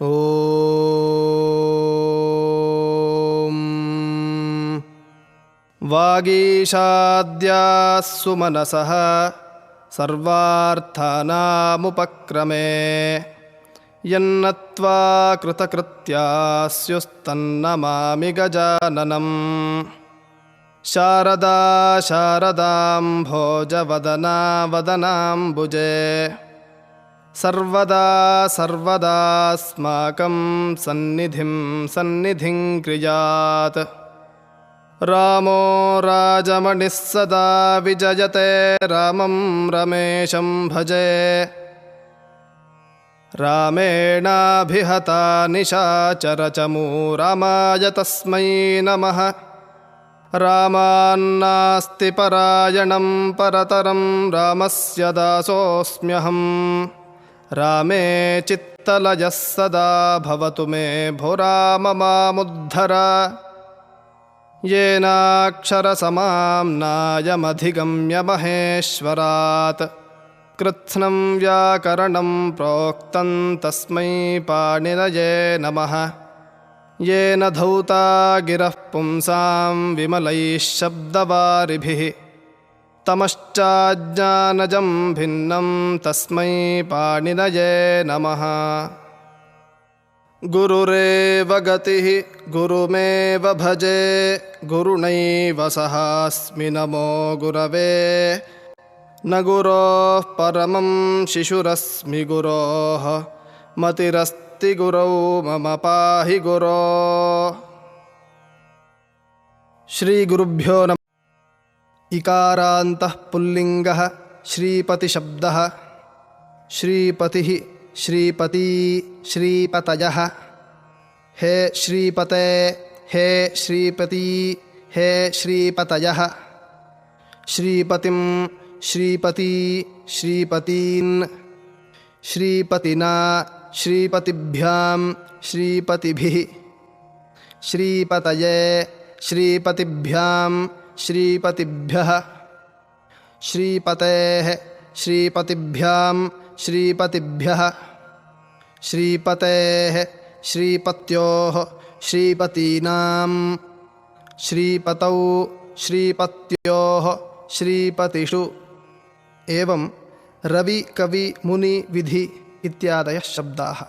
ॐ वागीशाद्याः सुमनसः सर्वार्थानामुपक्रमे यन्नत्वा कृतकृत्यास्युस्तन्नमामि गजाननम् शारदा शारदाम्भोजवदना वदनाम्बुजे सर्वदा सर्वदास्माकं सन्निधिं सन्निधिं क्रियात् रामो राजमणिः सदा विजयते रामं रमेशं भजे रामेणाभिहता निशाचरचमू रामाय तस्मै नमः रामान्नास्ति परायणं परतरं रामस्य दासोऽस्म्यहम् रामे चित्तलयः सदा भवतु मे भो राम मामुद्धर येनाक्षरसमाम्नायमधिगम्य महेश्वरात् कृत्स्नं व्याकरणं प्रोक्तं तस्मै पाणिनये नमः येन धौता गिरः पुंसां विमलैः शब्दवारिभिः तमश्चाज्ञानजं भिन्नं तस्मै पाणिनये नमः गुरुरेव गतिः गुरुमेव भजे गुरुणैव सहास्मि नमो गुरवे न गुरोः परमं शिशुरस्मि गुरोः मतिरस्ति गुरौ मम पाहि गुरो श्रीगुरुभ्यो नमः। इकारान्तः पुल्लिङ्गः श्रीपतिशब्दः श्रीपतिः श्रीपती श्रीपतयः हे श्रीपते हे श्रीपती हे श्रीपतयः श्रीपतिं श्रीपती श्रीपतीन् श्रीपतिना श्रीपतिभ्यां श्रीपतिभिः श्रीपतये श्रीपतिभ्यां श्रीपतिभ्यः श्रीपतेः श्रीपतिभ्यां श्रीपतिभ्यः श्रीपतेः श्रीपत्योः श्रीपतीनां श्रीपतौ श्रीपत्योः श्रीपतिषु एवं रवि कवि मुनि विधि इत्यादयः शब्दाः।